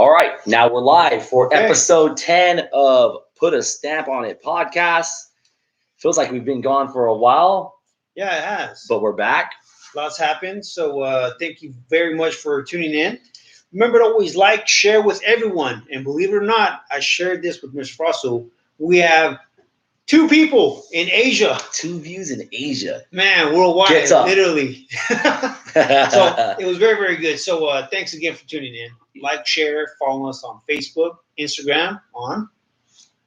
All right, now we're live for Okay. episode 10 of Put a Stamp on It podcast. Feels like we've been gone for a while, Yeah, it has. but we're back. Lots happened. So thank you very much for tuning in. Remember to always like, share with everyone. And believe it or not, I shared this with Mr. Frosso. We have 2 people in Asia. 2 views in Asia. Man, worldwide, Gets up. literally. So it was very, very good. So thanks again for tuning in. Like, share, follow us on Facebook, Instagram, on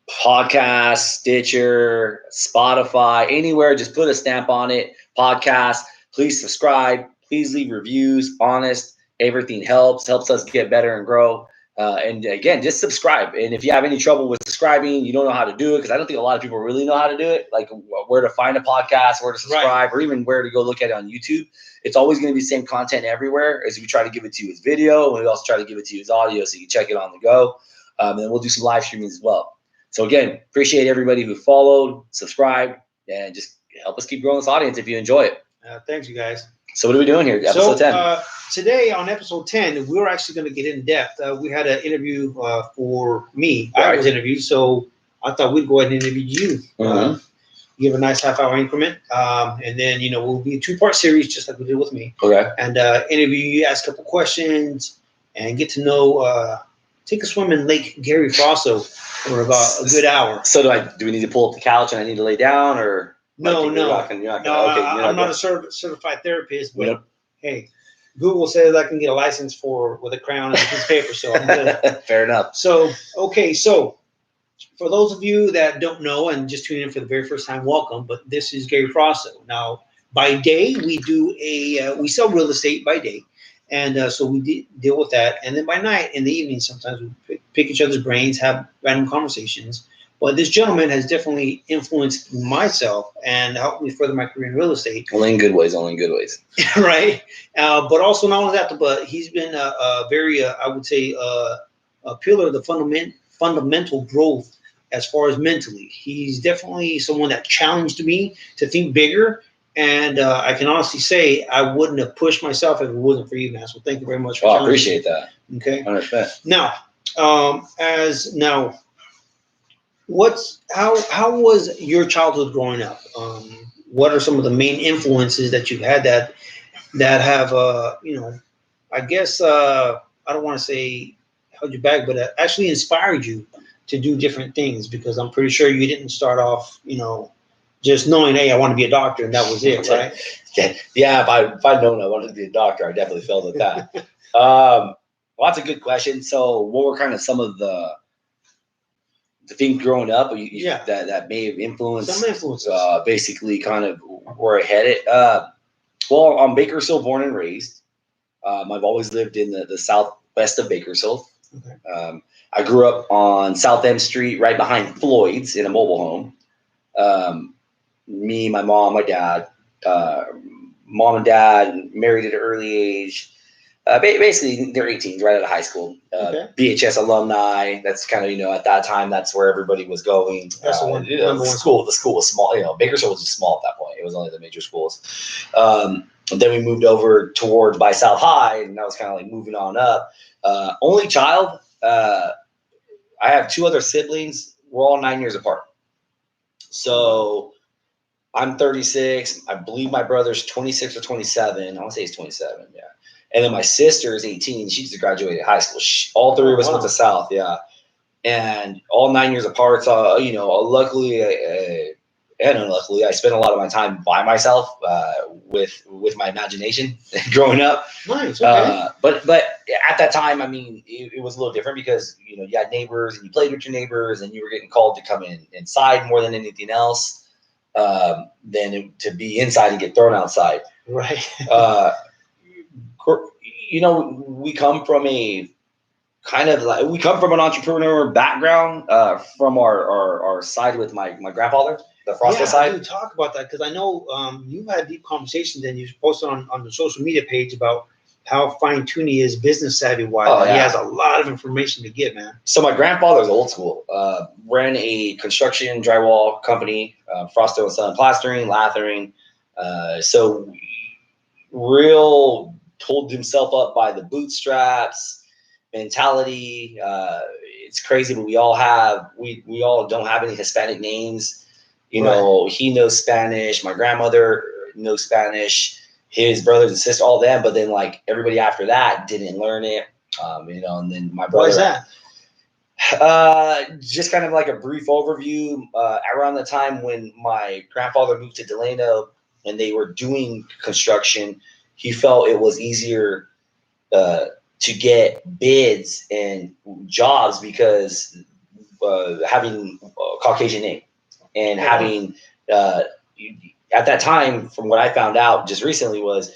Podcast, Stitcher, Spotify, anywhere, just put a stamp on it. Podcast, please subscribe. Please leave reviews. Honest, everything helps us get better and grow. And again, just subscribe. And if you have any trouble with subscribing, you don't know how to do it, because I don't think a lot of people really know how to do it, like where to find a podcast, where to subscribe, or even where to go look at it on YouTube. It's always going to be the same content everywhere, as we try to give it to you as video, and we also try to give it to you as audio so you can check it on the go. And then we'll do some live streaming as well. So again, appreciate everybody who followed, subscribed, and just help us keep growing this audience if you enjoy it. thanks, you guys. So what are we doing here? Episode 10. Today on episode 10, we're actually going to get in depth. We had an interview for me. Right. I was interviewed, so I thought we'd go ahead and interview you. Mm-hmm. Give a nice half-hour increment, and then we'll be a 2-part series just like we did with me. Okay. And interview you, ask a couple questions, and get to know. Take a swim in Lake Gary Frosso for about a good hour. So do we need to pull up the couch and I need to lay down, or? No. You're not gonna, I'm not a certified therapist, but hey, Google says I can get a license with a crayon and a piece of paper, so I'm good. Fair enough. So for those of you that don't know and just tuning in for the very first time, welcome. But this is Gary Frosso. Now, by day we do we sell real estate by day, and so we deal with that. And then by night, in the evening, sometimes we pick each other's brains, have random conversations. But this gentleman has definitely influenced myself and helped me further my career in real estate. Only in good ways. Right. But also not only that, but he's been a very, I would say, a pillar of the fundamental growth as far as mentally. He's definitely someone that challenged me to think bigger. And I can honestly say I wouldn't have pushed myself if it wasn't for you, man. So thank you very much for I appreciate that. Okay. 100%. Now, how was your childhood growing up? What are some of the main influences that you've had that have I guess I don't want to say held you back, but actually inspired you to do different things? Because I'm pretty sure you didn't start off just knowing, hey, I want to be a doctor, and that was it, right? Yeah, if I'd known I wanted to be a doctor, I definitely failed at that. Well, that's a good question. So what were kind of some of the things growing up that may have influenced Some influences. Basically kind of where I headed? Well, I'm Bakersfield born and raised. I've always lived in the southwest of Bakersfield. Okay. I grew up on South M Street, right behind Floyd's, in a mobile home. Me, my mom, my dad. Mom and dad married at an early age. Basically, they're 18s, right out of high school. Okay. BHS alumni. That's kind of, at that time, that's where everybody was going. That's the one. The school was small. Bakersfield was just small at that point. It was only the major schools. Then we moved over towards by South High, and that was kind of like moving on up. Only child. I have 2 other siblings. We're all 9 years apart. So I'm 36. I believe my brother's 26 or 27. I want to say he's 27. Yeah. And then my sister is 18. She just graduated high school. All 3 of us went to South. Yeah. And all 9 years apart. So, luckily and unluckily, I spent a lot of my time by myself with my imagination growing up. Nice. Okay. But at that time, I mean, it was a little different because, you had neighbors and you played with your neighbors and you were getting called to come inside more than anything else. Than to be inside and get thrown outside. Right. We come from an entrepreneur background from our side with my grandfather, the Frosso side. Yeah, talk about that, because I know you've had deep conversations and you posted on the social media page about how fine-tuned he is business savvy-wise. Oh, yeah. He has a lot of information to give, man. So my grandfather's old school. Ran a construction drywall company, Frosto & Son plastering, lathering. So real pulled himself up by the bootstraps, mentality. It's crazy, but we all don't have any Hispanic names. You know, he knows Spanish. My grandmother knows Spanish. His brothers and sisters, all them. But then like everybody after that didn't learn it. You know, and then my brother. Why is that? Just kind of like a brief overview. Around the time when my grandfather moved to Delano and they were doing construction, he felt it was easier to get bids and jobs because having a Caucasian name and having at that time, from what I found out just recently, was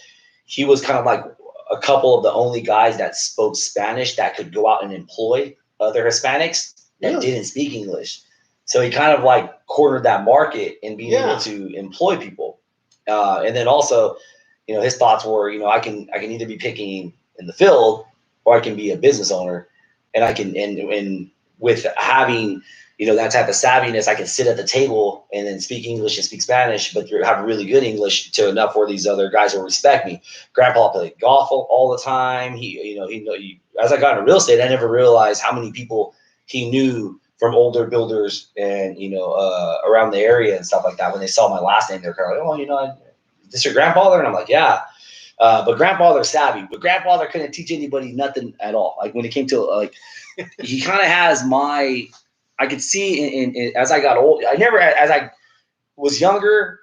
he was kind of like a couple of the only guys that spoke Spanish that could go out and employ other Hispanics that didn't speak English. So he kind of like cornered that market and being able to employ people. And then also, you know, his thoughts were, you know, I can either be picking in the field or I can be a business owner, and I can and with having, you know, that type of savviness, I can sit at the table and then speak English and speak Spanish, but have really good English to enough where these other guys will respect me. Grandpa played golf all the time. As I got into real estate, I never realized how many people he knew from older builders and, you know, around the area and stuff like that. When they saw my last name, they're kind of like, oh, you know, is this your grandfather? And I'm like, yeah. But grandfather's savvy, but grandfather couldn't teach anybody nothing at all. Like when it came to like, he kind of has I could see in as I got old, as I was younger,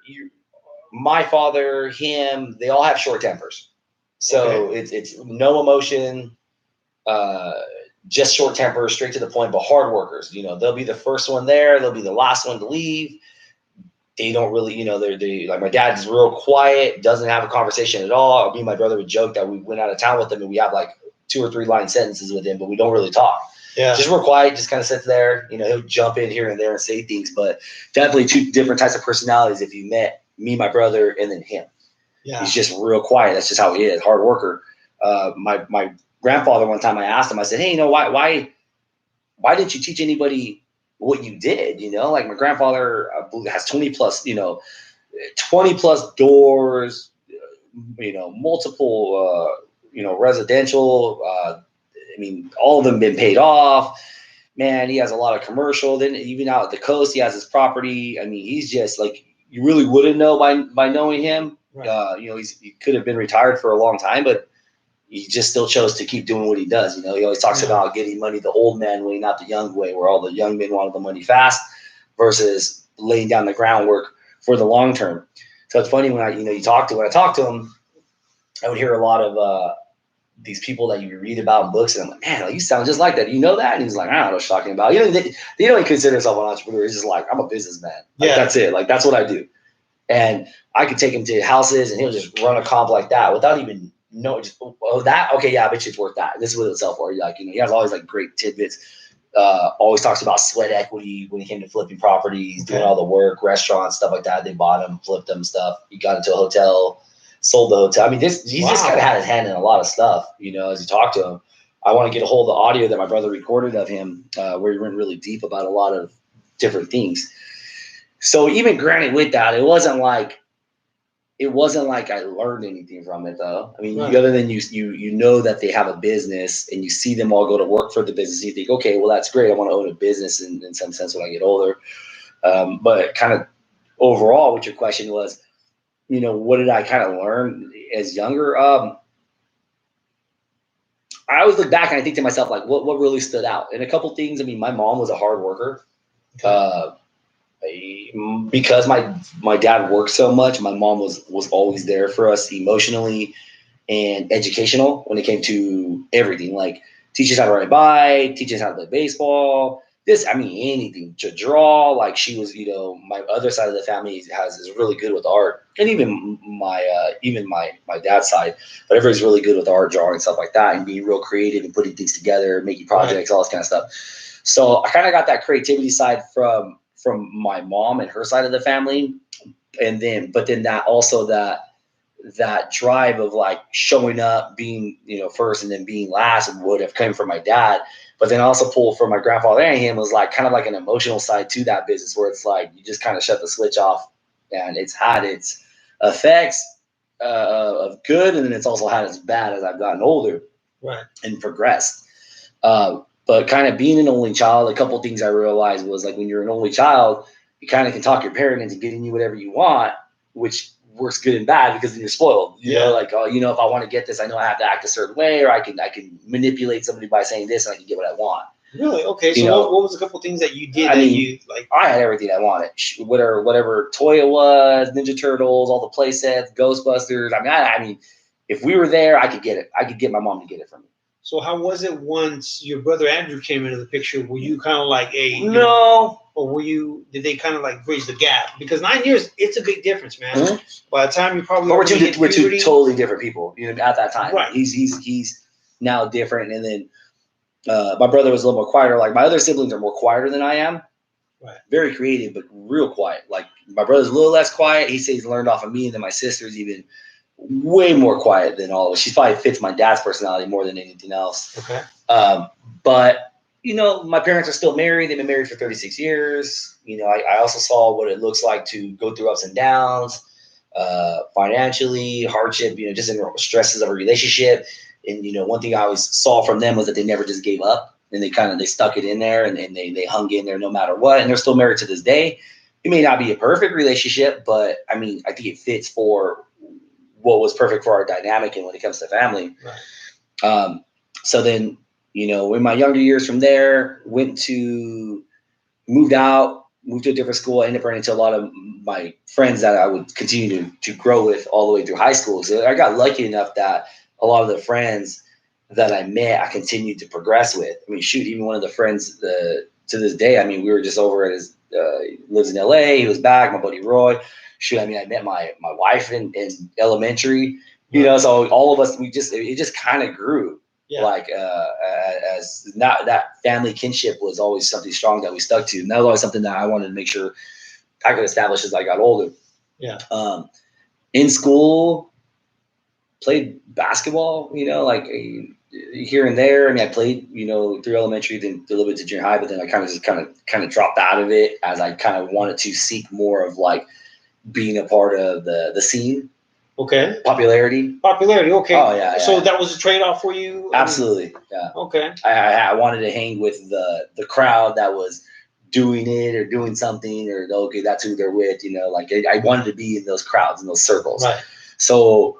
my father, him, they all have short tempers. So it's no emotion, just short temper, straight to the point, but hard workers. You know, they'll be the first one there. They'll be the last one to leave. They don't really, you know, they like my dad's real quiet, doesn't have a conversation at all. Me and my brother would joke that we went out of town with him and we have like 2 or 3 line sentences with him, but we don't really talk. Yeah. Just real quiet, just kind of sits there. You know, he'll jump in here and there and say things, but definitely 2 different types of personalities if you met me, my brother, and then him. Yeah. He's just real quiet. That's just how he is, hard worker. My grandfather, one time I asked him, I said, hey, you know, why didn't you teach anybody what you did? You know, like my grandfather has 20 plus doors, you know, multiple, you know, residential, I mean, all of them been paid off. Man, he has a lot of commercial. Then even out at the coast, he has his property. I mean, he's just like, you really wouldn't know by knowing him. Right. You know, he could have been retired for a long time, but he just still chose to keep doing what he does. You know, he always talks about getting money the old man way, not the young way, where all the young men wanted the money fast versus laying down the groundwork for the long term. So it's funny when when I talk to him, I would hear a lot of these people that you read about in books, and I'm like, man, you sound just like that. You know that? And he's like, I don't know what you're talking about. You know, they don't consider himself an entrepreneur. He's just like, I'm a businessman. Like, that's it. Like, that's what I do. And I could take him to houses, and he'll just run a comp like that without even knowing. Just, oh, that? Okay, yeah, I bet you it's worth that. This is what it'll sell for. Like, you know, he has always like great tidbits. Always talks about sweat equity when he came to flipping properties, doing all the work, restaurants, stuff like that. They bought him, flipped him, stuff. He got into a hotel. Sold the hotel. I mean, he's just kind of had his hand in a lot of stuff, you know, as you talk to him. I want to get a hold of the audio that my brother recorded of him, where he went really deep about a lot of different things. So even granted with that, it wasn't like I learned anything from it though. I mean, other than you know that they have a business and you see them all go to work for the business, you think, okay, well, that's great. I want to own a business in some sense when I get older. But kind of overall, what your question was, you know, what did I kind of learn as younger? I always look back and I think to myself, like, what really stood out? And a couple things. I mean, my mom was a hard worker. Because my dad worked so much, my mom was always there for us emotionally and educational when it came to everything. Like, teach us how to ride a bike, teach us how to play baseball. Anything, to draw. Like, she was, you know, my other side of the family is really good with art, and even my dad's side. But everybody's really good with art, drawing, stuff like that, and being real creative and putting things together, making projects, all this kind of stuff. So I kind of got that creativity side from my mom and her side of the family, but then that drive of like showing up, being, you know, first and then being last would have come from my dad. But then also pull from my grandfather and him was like kind of like an emotional side to that business, where it's like you just kind of shut the switch off, and it's had its effects of good, and then it's also had its bad as I've gotten older and progressed. But kind of being an only child, a couple things I realized was like when you're an only child, you kind of can talk your parent into getting you whatever you want, which works good and bad because then you're spoiled. You know, like, oh, you know, if I want to get this, I know I have to act a certain way, or I can manipulate somebody by saying this, and I can get what I want. Really? Okay. So what was a couple things that you did you like? I had everything I wanted. Whatever toy it was, Ninja Turtles, all the play sets, Ghostbusters. I mean, if we were there, I could get it. I could get my mom to get it for me. So how was it once your brother Andrew came into the picture? Were you kind of like no, or did they kind of like bridge the gap? Because 9 years, it's a big difference, man. Mm-hmm. By the time you probably we're two totally different people, you know, at that time. Right. He's now different, and then my brother was a little more quieter. Like my other siblings are more quieter than I am. Right. Very creative, but real quiet. Like my brother's a little less quiet. He says he's learned off of me, and then my sister's even way more quiet than all of us. She probably fits my dad's personality more than anything else. Okay. But you know, my parents are still married. They've been married for 36 years. You know, I also saw what it looks like to go through ups and downs, financially, hardship, you know, just in stresses of a relationship. And, you know, one thing I always saw from them was that they never just gave up, and they stuck it in there, and they hung in there no matter what. And they're still married to this day. It may not be a perfect relationship, but I mean, I think it fits for what was perfect for our dynamic and when it comes to family. Right. So then, you know, in my younger years from there, moved to a different school. I ended up running into a lot of my friends that I would continue to grow with all the way through high school. So I got lucky enough that a lot of the friends that I met, I continued to progress with. I mean, shoot, even one of the friends to this day, I mean, we were just over at his, he lives in LA. He was back, my buddy Roy. Shoot, I mean, I met my wife in elementary, you know, so all of us, it just kind of grew. Yeah. Like, as not that family kinship was always something strong that we stuck to. And that was always something that I wanted to make sure I could establish as I got older. Yeah. In school, played basketball, you know, like here and there. I mean, I played, you know, through elementary, then a little bit to junior high, but then I kind of dropped out of it as I kind of wanted to seek more of like being a part of the scene. Okay. Popularity. Okay. Oh yeah. So that was a trade-off for you? Absolutely. Yeah. Okay. I wanted to hang with the crowd that was doing it or doing something, or okay, that's who they're with, you know, like I wanted to be in those crowds, in those circles. Right. So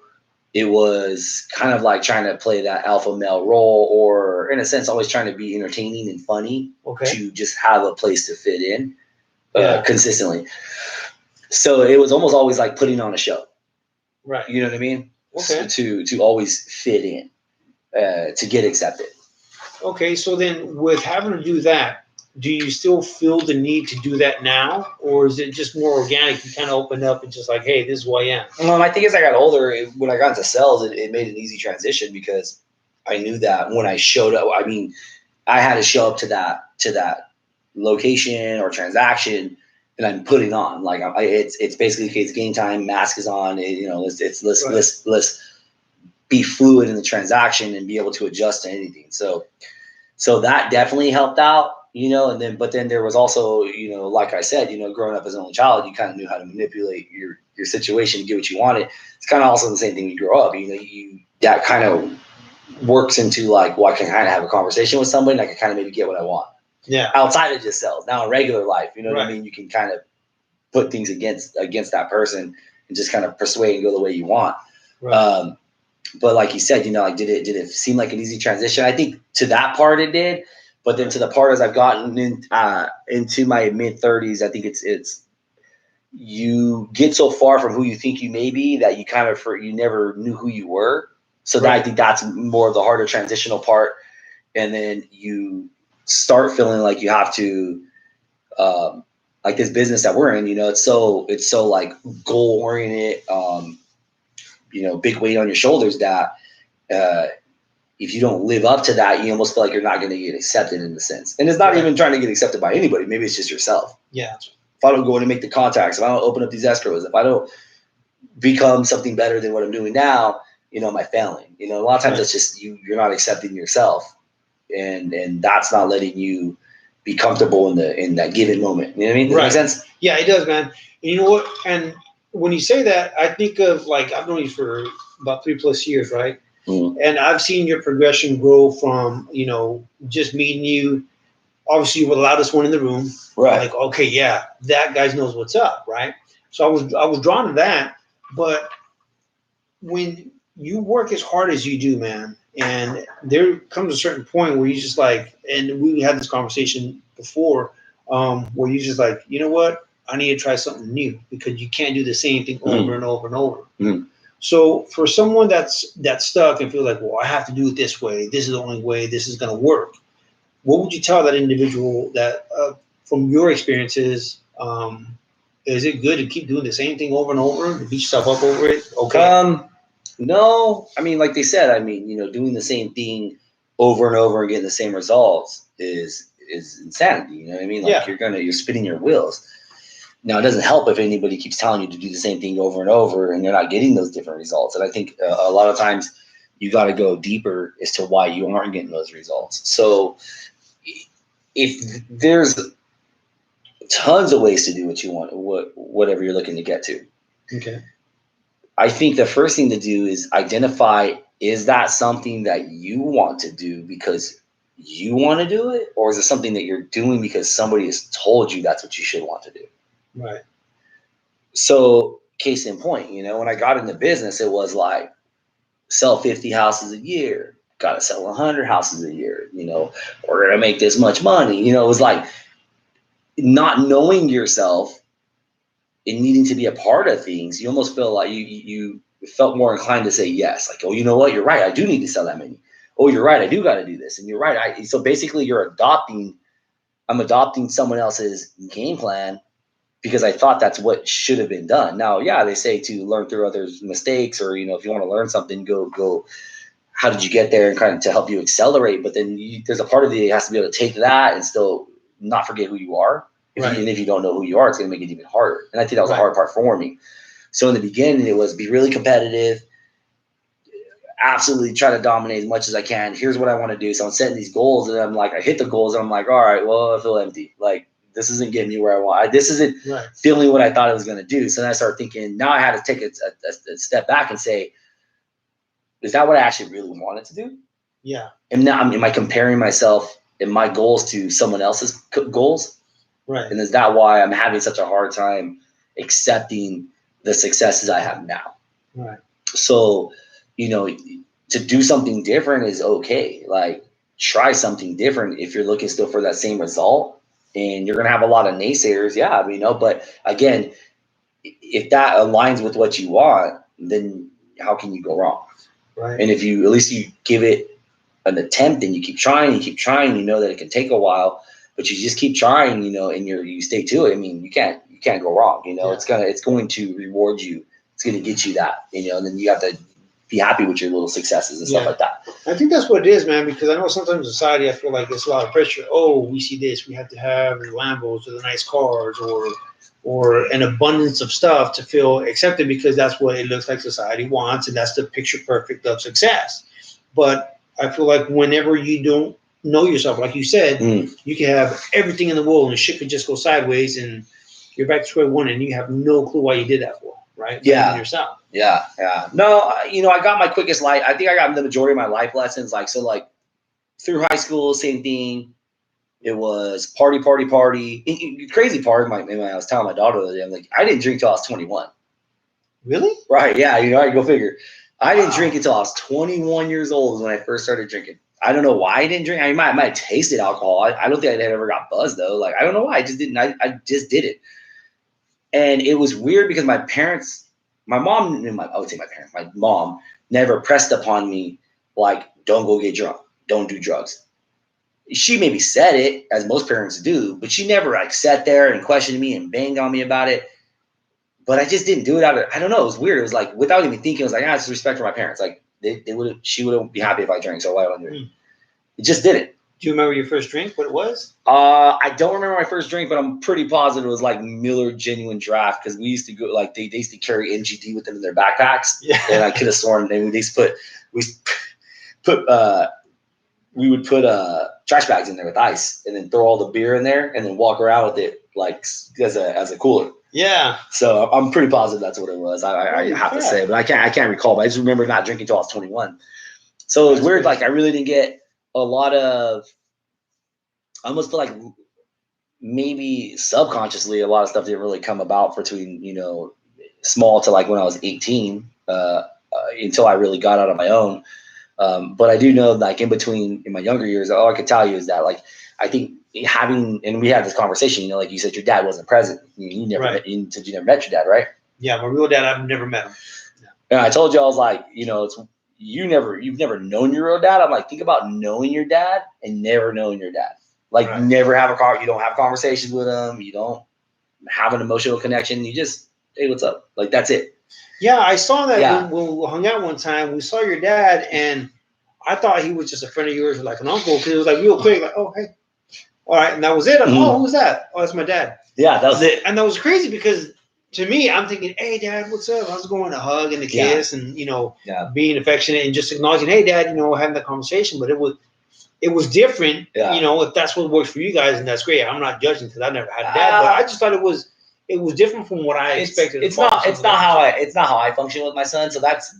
it was kind of like trying to play that alpha male role, or in a sense, always trying to be entertaining and funny. Okay. To just have a place to fit in consistently. So it was almost always like putting on a show. Right. You know what I mean? Okay. So to always fit in, to get accepted. Okay. So then with having to do that, do you still feel the need to do that now? Or is it just more organic? You kind of open up and just like, hey, this is who I am. I think as I got older, when I got into sales, it made an easy transition because I knew that when I showed up, I mean, I had to show up to that location or transaction, and I'm putting on like it's basically it's game time. Mask is on. You know, let's be fluid in the transaction and be able to adjust to anything. So that definitely helped out. You know, but then there was also, you know, like I said, you know, growing up as an only child, you kind of knew how to manipulate your situation to get what you wanted. It's kind of also the same thing when you grow up. You know, that kind of works into like, well, I can kind of have a conversation with somebody and I can kind of maybe get what I want. Yeah. Outside of just sales. Now in regular life, you know what Right. I mean? You can kind of put things against that person and just kind of persuade and go the way you want. Right. But like you said, you know, like did it seem like an easy transition? I think to that part it did, but then to the part as I've gotten into my mid 30s, I think it's you get so far from who you think you may be that you never knew who you were. So that, I think that's more of the harder transitional part, and then you start feeling like you have to, like this business that we're in, you know, it's so like goal oriented, you know, big weight on your shoulders that if you don't live up to that, you almost feel like you're not going to get accepted in the sense. And it's not even trying to get accepted by anybody. Maybe it's just yourself. Yeah. If I don't go in and make the contacts, if I don't open up these escrows, if I don't become something better than what I'm doing now, you know, am I failing? You know, a lot of times it's just you're not accepting yourself, and that's not letting you be comfortable in that given moment. You know what I mean? Does that make sense? Yeah, it does, man. And you know what? And when you say that, I think of like, I've known you for about 3+ years, right? And I've seen your progression grow from, you know, just meeting you. Obviously, you were the loudest one in the room. Right. Like, okay, yeah, that guy knows what's up, right? So I was drawn to that. But when you work as hard as you do, man, and there comes a certain point where you just like, and we had this conversation before, where you just like, you know what? I need to try something new because you can't do the same thing over and over and over. So for someone that's stuck and feel like, well, I have to do it this way. This is the only way. This is going to work. What would you tell that individual that, from your experiences, is it good to keep doing the same thing over and over, to beat yourself up over it? Okay. No, I mean, like they said, I mean, you know, doing the same thing over and over and getting the same results is insanity. You know what I mean? Like you're spinning your wheels. Now, it doesn't help if anybody keeps telling you to do the same thing over and over and you're not getting those different results. And I think a lot of times you got to go deeper as to why you aren't getting those results. So if there's tons of ways to do what you want, whatever you're looking to get to. Okay. I think the first thing to do is identify, is that something that you want to do because you want to do it? Or is it something that you're doing because somebody has told you that's what you should want to do? Right. So case in point, you know, when I got into business, it was like sell 50 houses a year, got to sell 100 houses a year, you know, we're going to make this much money. You know, it was like not knowing yourself and needing to be a part of things. You almost feel like you felt more inclined to say yes. Like, oh, you know what? You're right. I do need to sell that many. Oh, you're right. I do got to do this. And you're right. So basically I'm adopting someone else's game plan because I thought that's what should have been done. Now, yeah, they say to learn through others' mistakes, or, you know, if you want to learn something, go, how did you get there, and kind of to help you accelerate. But then there's a part of you that has to be able to take that and still not forget who you are. And if you don't know who you are, it's going to make it even harder. And I think that was a hard part for me. So in the beginning, it was be really competitive, absolutely try to dominate as much as I can. Here's what I want to do. So I'm setting these goals, and I'm like, I hit the goals, and I'm like, all right, well, I feel empty. Like, this isn't getting me where I want. This isn't feeling what I thought it was going to do. So then I started thinking, now I had to take a step back and say, is that what I actually really wanted to do? Yeah. And now, am I comparing myself and my goals to someone else's goals? Right. And is that why I'm having such a hard time accepting the successes I have now? Right. So, you know, to do something different is okay. Like, try something different if you're looking still for that same result. And you're going to have a lot of naysayers. Yeah, you know, but again, if that aligns with what you want, then how can you go wrong? Right. And if you, at least you give it an attempt and you keep trying, you know that it can take a while, but you just keep trying, you know, and you stay to it. I mean, you can't go wrong. You know, it's going to reward you. It's going to get you that, you know, and then you have to be happy with your little successes and stuff like that. I think that's what it is, man, because I know sometimes in society, I feel like there's a lot of pressure. Oh, we see this, we have to have the Lambos or the nice cars or an abundance of stuff to feel accepted, because that's what it looks like society wants, and that's the picture perfect of success. But I feel like whenever you don't know yourself, like you said, you can have everything in the world and shit could just go sideways and you're back to square one and you have no clue why you did that for, right? Yeah. Yourself. Yeah. No, you know, I got my quickest life. I think I got the majority of my life lessons. Like through high school, same thing. It was party. Crazy part. I was telling my daughter the other day, I'm like, I didn't drink till I was 21. Really? Right. Yeah. You know, I go figure. I didn't drink until I was 21 years old when I first started drinking. I don't know why I didn't drink. I might have tasted alcohol. I don't think I ever got buzzed though. Like, I don't know why. I just didn't. I just did it. And it was weird because my mom never pressed upon me, like, don't go get drunk, don't do drugs. She maybe said it, as most parents do, but she never like sat there and questioned me and banged on me about it. But I just didn't do it out of, I don't know, it was weird. It was like, without even thinking, it was like, it's respect for my parents. Like, she wouldn't be happy if I drank, so why would I do it? It just didn't. Do you remember your first drink, what it was? I don't remember my first drink, but I'm pretty positive it was like Miller Genuine Draft, because we used to go, like, they used to carry MGD with them in their backpacks. Yeah. And I could have sworn we would put trash bags in there with ice and then throw all the beer in there and then walk around with it like as a cooler. Yeah. So I'm pretty positive that's what it was. I have to say, but I can't recall. But I just remember not drinking until I was 21. So it was That's weird. crazy. Like I really didn't get a lot of. I almost feel like maybe subconsciously a lot of stuff didn't really come about between small to like when I was 18 until I really got out on my own. But I do know, like in between, in my younger years, all I could tell you is that, like, I think having, and we had this conversation, like you said, your dad wasn't present. You never Right. met, you said you never met your dad, right? Yeah, my real dad, I've never met him. And I told you, I was like, you've never known your real dad. I'm like, think about knowing your dad and never knowing your dad. Like, Right. never have you don't have conversations with him. You don't have an emotional connection. You just, hey, what's up? Like, that's it. Yeah, I saw that Yeah. when we hung out one time. We saw your dad, and I thought he was just a friend of yours, like an uncle, because it was like real quick, like, oh, hey. All right, and that was it. I'm, oh, who's that? Oh, that's my dad. Yeah, that was it. And that was crazy because to me, I'm thinking, hey, Dad, what's up? I was going to hug and a kiss and, being affectionate and just acknowledging, hey, Dad, having that conversation. But it was different, if that's what works for you guys, and that's great. I'm not judging because I never had a dad, but I just thought it was different from what I expected. It's not how I function with my son. So that's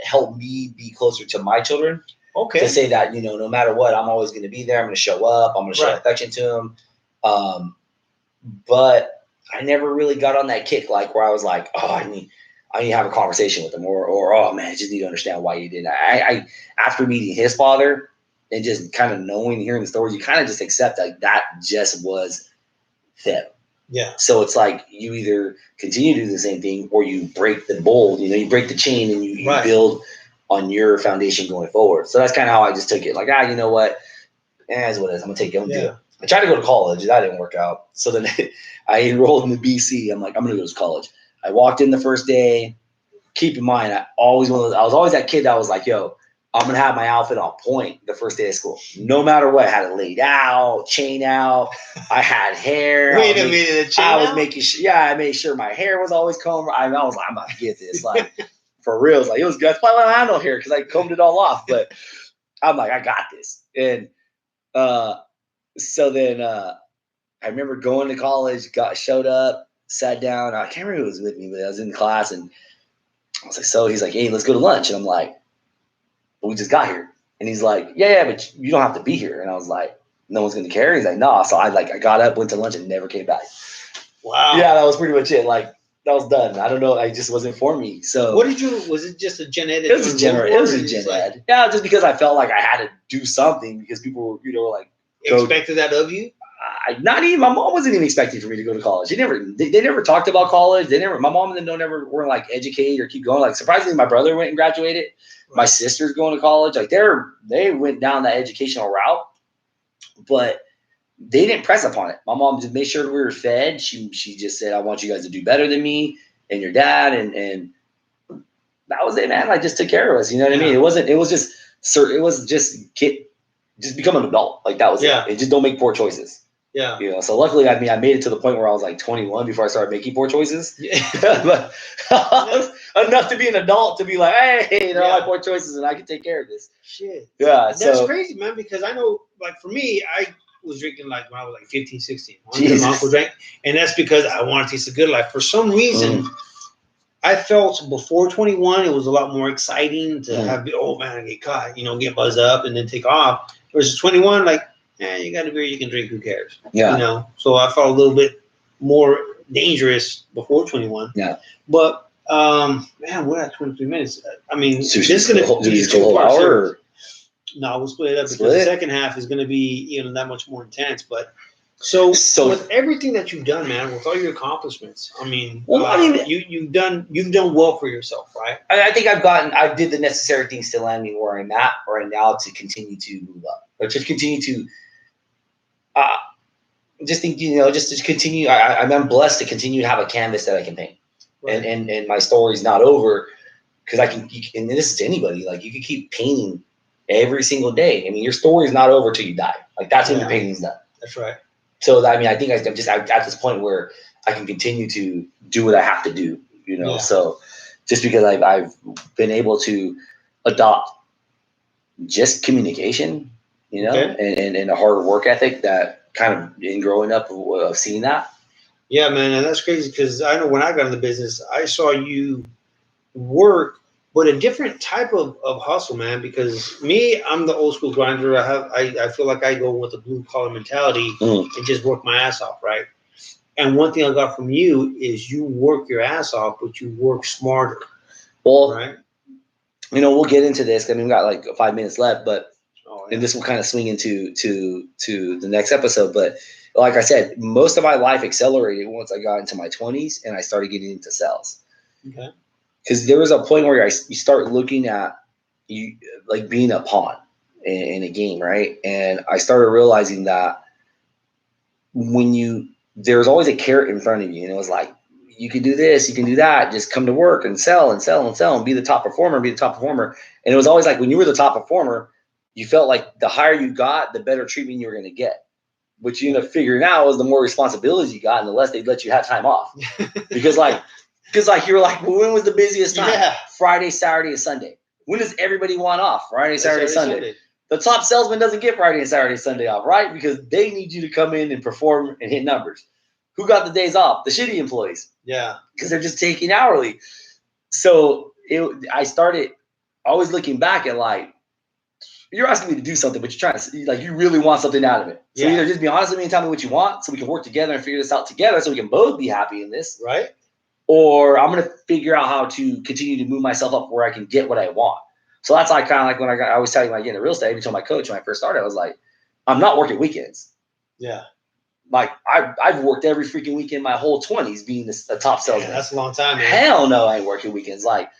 helped me be closer to my children. Okay. To say that, no matter what, I'm always going to be there. I'm going to show up. I'm going to show affection to him. But I never really got on that kick, like where I was like, oh, I need to have a conversation with him, or oh man, I just need to understand why you did. I after meeting his father and just kind of knowing, hearing the stories, you kind of just accept like that just was them. Yeah. So it's like you either continue to do the same thing or you break the mold. You break the chain and you build on your foundation going forward. So that's kind of how I just took it. Like, you know what? That's what it is. I'm gonna take it. I'm gonna do it. I tried to go to college. That didn't work out. So then I enrolled in the BC. I'm like, I'm gonna go to college. I walked in the first day. Keep in mind, I was always that kid that was like, yo, I'm gonna have my outfit on point the first day of school. No matter what, I had it laid out, chain out. I had hair. Wait a minute, chain I was out? making sure. Yeah, I made sure my hair was always combed. I was like, I'm about to get this. Like, for real. It was good. That's probably why I had no hair because I combed it all off. But I'm like, I got this. And so then I remember going to college, showed up, sat down. I can't remember who was with me, but I was in class and I was like, so he's like, hey, let's go to lunch. And I'm like, but we just got here. And he's like, yeah, but you don't have to be here. And I was like, no one's going to care. He's like, no. So I got up, went to lunch and never came back. Wow. Yeah, that was pretty much it. Like, that was done. I don't know. I just wasn't for me. So was it just a gen ed? It was a gen ed. Yeah, just because I felt like I had to do something because people were, like, expected that of you? Not even my mom wasn't even expecting for me to go to college. They never talked about college. My mom and them never were like educate or keep going. Like surprisingly, my brother went and graduated. Right. My sister's going to college. Like they went down that educational route, but they didn't press upon it. My mom just made sure we were fed. She just said, I want you guys to do better than me and your dad. And that was it, man. Like just took care of us. You know what I mean? It was just become an adult. Like that was it. It just don't make poor choices. Yeah. So luckily, I made it to the point where I was like 21 before I started making poor choices. Yeah. But enough to be an adult to be like, hey, they're all my poor choices and I can take care of this. Shit. Yeah. That's crazy, man, because I know, like for me, I was drinking like when I was like 15, 16. My uncle drank. And that's because I wanted to taste the good life. For some reason, I felt before 21, it was a lot more exciting to have, oh man, get caught, get buzzed up and then take off. Versus 21, like, you got a beer, you can drink, who cares? Yeah. So I felt a little bit more dangerous before 21. Yeah. But, man, we're at 23 minutes. I mean, so this is going to be a whole hour. No, we'll split it up because the second half is going to be, that much more intense. But so with everything that you've done, man, with all your accomplishments, you've done well for yourself, right? I think I did the necessary things to land me where I'm at right now to continue to move up, or to continue to, just think, just to continue. I'm blessed to continue to have a canvas that I can paint, right. and my story's not over because and this is to anybody. Like you can keep painting every single day. I mean, your story's not over till you die. Like that's when your painting's done. That's right. So I think I'm just at this point where I can continue to do what I have to do. So just because I've been able to adopt just communication, and a hard work ethic that kind of in growing up of seeing that. Yeah, man, and that's crazy because I know when I got in the business, I saw you work but a different type of hustle, man. Because me, I'm the old school grinder. I feel like I go with a blue collar mentality and just work my ass off, right? And one thing I got from you is you work your ass off, but you work smarter. Well, right? We'll get into this. I mean, we got like 5 minutes left, but Oh, yeah. and this will kind of swing into the next episode. But like I said, most of my life accelerated once I got into my 20s and I started getting into sales. Okay. Because there was a point where you start looking at you like being a pawn in a game, right? And I started realizing that there's always a carrot in front of you, and it was like, you can do this, you can do that, just come to work and sell and sell and sell and be the top performer, And it was always like when you were the top performer, you felt like the higher you got, the better treatment you were going to get. What you end up figuring out was the more responsibilities you got and the less they'd let you have time off. Because you were like, well, when was the busiest time? Yeah. Friday, Saturday, and Sunday. When does everybody want off? Friday, Saturday, Sunday. The top salesman doesn't get Friday and Saturday and Sunday off, right? Because they need you to come in and perform and hit numbers. Who got the days off? The shitty employees. Yeah. Because they're just taking hourly. So I started always looking back at like, you're asking me to do something, but you're trying to, like, you really want something out of it. So either just be honest with me and tell me what you want so we can work together and figure this out together so we can both be happy in this. Right. Or I'm going to figure out how to continue to move myself up where I can get what I want. So that's like kind of like when I was telling you, when I get into real estate, I even told my coach when I first started, I was like, I'm not working weekends. Yeah. Like I've worked every freaking weekend my whole 20s being a top salesman. That's a long time, man. Hell no, I ain't working weekends. Like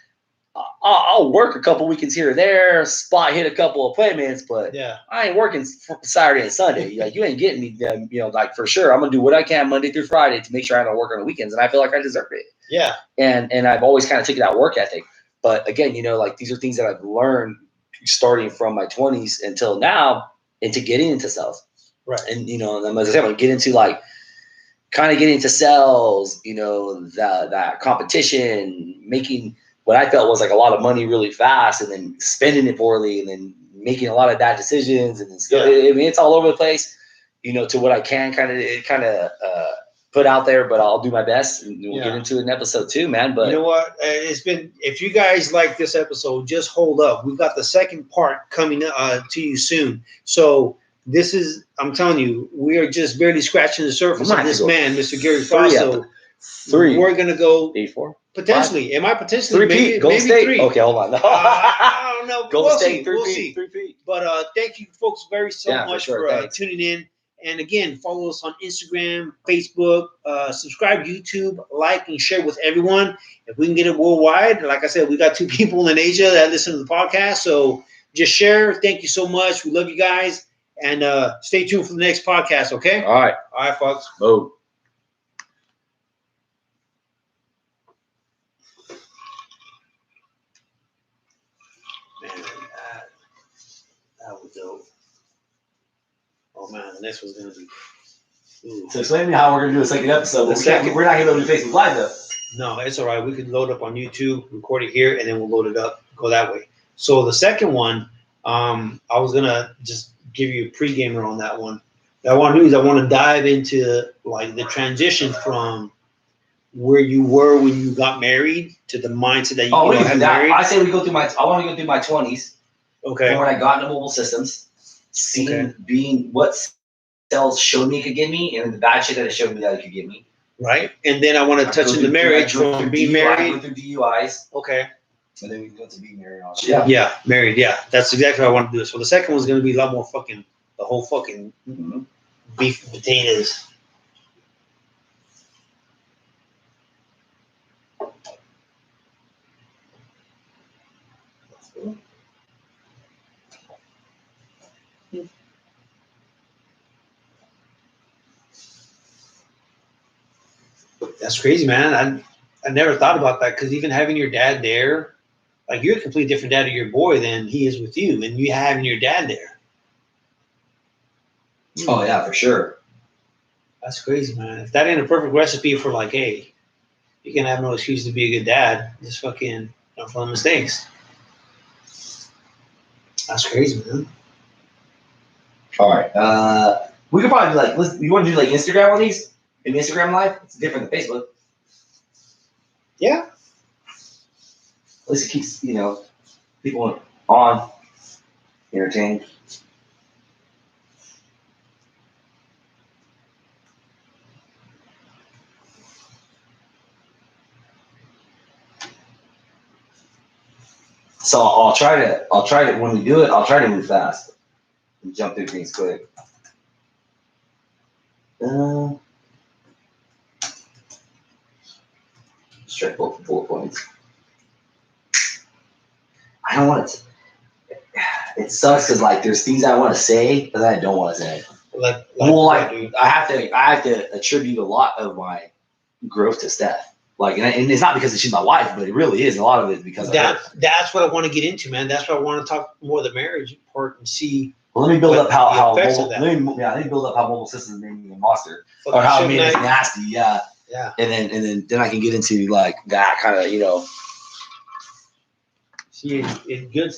I'll work a couple weekends here and there, hit a couple appointments, but I ain't working Saturday and Sunday. Like you ain't getting me, like for sure. I'm gonna do what I can Monday through Friday to make sure I don't work on the weekends, and I feel like I deserve it. Yeah. And I've always kind of taken that work ethic. But again, like these are things that I've learned starting from my 20s until now into getting into sales. Right. And, as I said, I'm going to get into sales, that competition, making what I felt was like a lot of money really fast and then spending it poorly and then making a lot of bad decisions. And then it's all over the place, to what I can kind of put out there, but I'll do my best and we'll get into it in episode 2, man. But you know what? If you guys like this episode, just hold up. We've got the second part coming to you soon. So this is, I'm telling you, we are just barely scratching the surface of this man, Mr. Gary Frosso. 3. We're going to go 84. Potentially. 5. Am I potentially? 3 Golden State. 3. Okay, hold on. I don't know. Golden State, 3 We'll see. 3 But thank you folks much for tuning in. And again, follow us on Instagram, Facebook, subscribe to YouTube, like and share with everyone. If we can get it worldwide, like I said, we got 2 people in Asia that listen to the podcast. So just share. Thank you so much. We love you guys. And stay tuned for the next podcast, okay? All right. All right, folks. Boom. Man, that was dope. Oh man, the next one's gonna be. Ooh. So explain to me how we're gonna do a second episode. We're not gonna do Facebook Live though. No, it's all right. We could load up on YouTube, record it here, and then we'll load it up. Go that way. So the second one, I was gonna just give you a pre-gamer on that one. What I want to do is I want to dive into like the transition from where you were when you got married to the mindset that you had married. I say we go through I want to go through my 20s. Okay. From when I got into mobile systems. Being what sales showed me it could give me, and the bad shit that it showed me that it could give me. Right, and then I want to touch into marriage from being married. Go through DUIs. Okay. And then we can go to being married. Yeah, married. Yeah, that's exactly what I want to do. So the second one's going to be a lot more fucking the whole fucking beef and potatoes. That's crazy, man. I never thought about that because even having your dad there, like you're a completely different dad to your boy than he is with you, and you having your dad there. Oh yeah, for sure. That's crazy, man. If that ain't a perfect recipe for like, hey, you can have no excuse to be a good dad. Just fucking don't follow mistakes. That's crazy, man. All right. We could probably do like, you want to do like Instagram on these? In Instagram Live? It's different than Facebook. Yeah. At least it keeps, people on, entertained. So I'll try to, when we do it, I'll try to move fast and jump through things quick. Strike bullet points. I don't want to. It sucks because like there's things I want to say, but I don't want to say. I have to attribute a lot of my growth to Steph. Like, and it's not because she's my wife, but it really is. A lot of it is because of her. That's what I want to get into, man. That's why I want to talk more of the marriage part and see. Well, let me build up how mobile, let me build up how Mobile Systems made me a monster, or how it made me nasty. Yeah. Yeah. And then I can get into like that kind of, See, in good